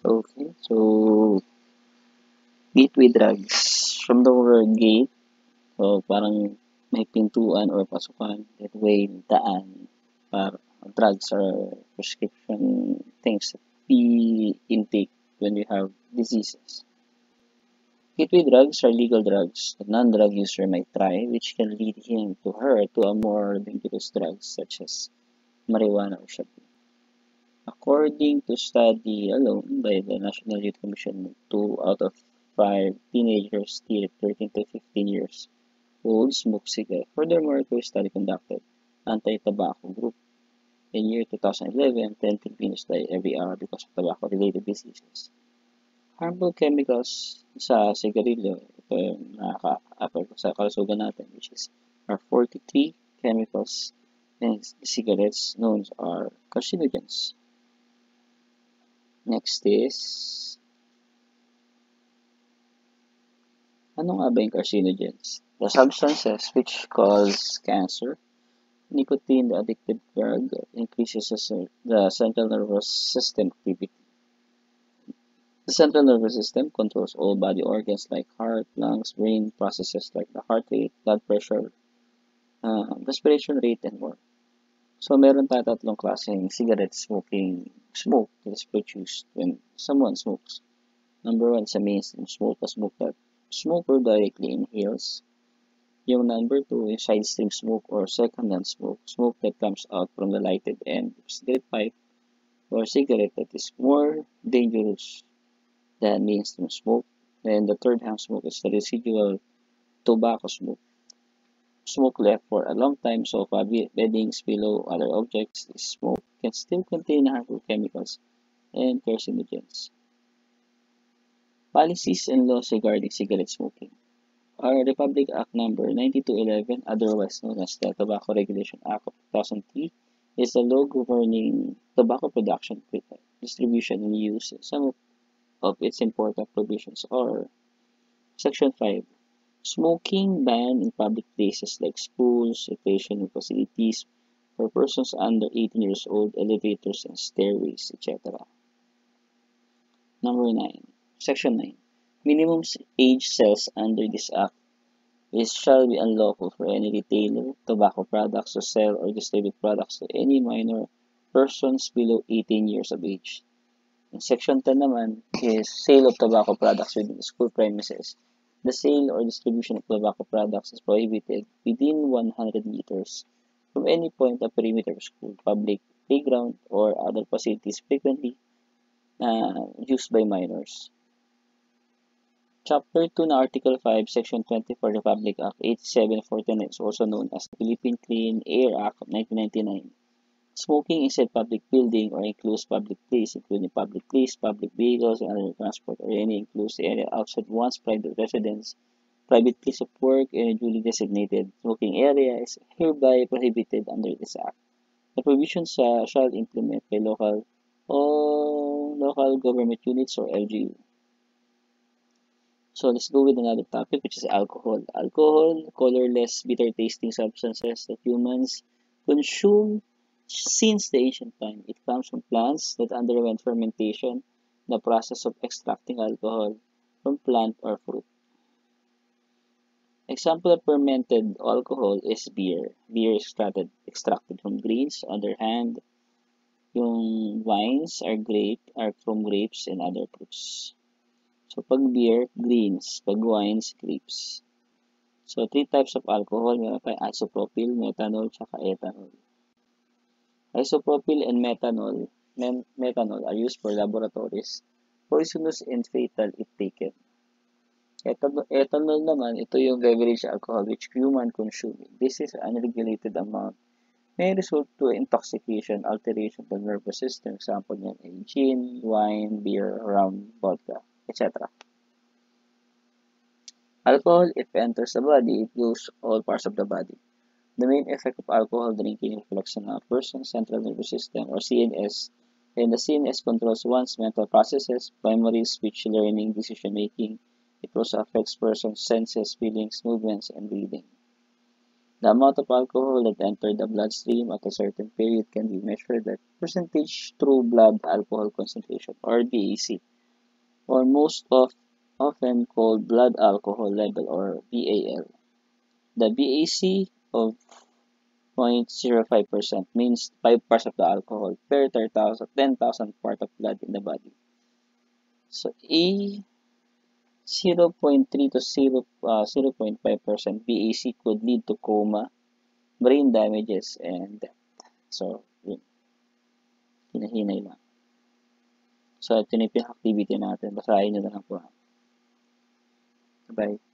Okay, so gateway drugs. From the word gate, so parang may pintuan or pasukan. That way, daan. Para drugs or prescription things that we intake when we have diseases. Gateway drugs are legal drugs that non-drug user might try, which can lead him to her to a more dangerous drugs such as marijuana or shabu. According to study alone by the National Youth Commission, 2 out of 5 teenagers still 13 to 15 years old smoke cigarettes. Furthermore, to a study conducted anti-tobacco group in year 2011, 10 Filipinos die every hour because of tobacco-related diseases. Harmful chemicals sa sigarilyo, ito yung nakaka-apekto sa kalusugan natin, which is are 43 chemicals in cigarettes known are carcinogens. Next is, ano nga ba yung carcinogens? The substances which cause cancer. Nicotine, the addictive drug, increases the central nervous system activity. The central nervous system controls all body organs like heart, lungs, brain, processes like the heart rate, blood pressure, respiration rate, and more. So, meron tayo tatlong klaseng cigarette smoke that is produced when someone smokes. Number one is a mainstream smoke, a smoke that smoker directly inhales. Yung number two is side stream smoke or second-hand smoke, smoke that comes out from the lighted end of cigarette pipe or cigarette that is more dangerous than mainstream smoke. And the third-hand smoke is the residual tobacco smoke. Smoke left for a long time, sofa, beddings, below, other objects. This smoke can still contain harmful chemicals and carcinogens. Policies and laws regarding cigarette smoking. Our Republic Act Number 9211, otherwise known as the Tobacco Regulation Act of 2003, is the law governing tobacco production, distribution, and use. Some of its important provisions are Section 5. Smoking ban in public places like schools, recreational facilities for persons under 18 years old, elevators and stairways, etc. Number 9. Section 9. Minimum age sales under this act shall be unlawful for any retailer, tobacco products to sell or distribute products to any minor persons below 18 years of age. In Section 10 naman is sale of tobacco products within the school premises. The sale or distribution of tobacco products is prohibited within 100 meters from any point of perimeter of school, public playground, or other facilities frequently used by minors. Chapter 2 na Article 5, Section 24 Republic Act 8749 is also known as the Philippine Clean Air Act of 1999. Smoking inside public building or enclosed public place, including public place, public vehicles, and other transport, or any enclosed area outside one's private residence, private place of work, and a duly designated smoking area is hereby prohibited under this act. The provisions shall implement by local government units or LGU. So let's go with another topic, which is alcohol. Alcohol, colorless, bitter-tasting substances that humans consume since the ancient time. It comes from plants that underwent fermentation, the process of extracting alcohol from plant or fruit. Example of fermented alcohol is beer. Beer is extracted from grains. On the other hand, yung wines are from grapes and other fruits. So, pag beer, greens. Pag wines, grapes. So, 3 types of alcohol. Meron tayong isopropyl, methanol, tsaka ethanol. Isopropyl and methanol are used for laboratories. Poisonous and fatal if taken. Ethanol naman, ito yung beverage alcohol which human consume. This is an unregulated amount. May result to intoxication, alteration of the nervous system. Example niyan ay gin, wine, beer, rum, vodka, etc. Alcohol, if enters the body, it goes all parts of the body. The main effect of alcohol drinking reflects on a person's central nervous system or CNS, and the CNS controls one's mental processes, memory, speech, learning, decision making. It also affects person's senses, feelings, movements, and breathing. The amount of alcohol that entered the bloodstream at a certain period can be measured at percentage true blood alcohol concentration or BAC. or often called blood alcohol level or BAL. The BAC of 0.05% means 5 parts of the alcohol per 10,000 part of blood in the body. So a 0.3 to 0.5% BAC could lead to coma, brain damages, and death. So, yun, hinahinay lang. So, ito na yung activity natin. Basahin nyo na lang po. Bye.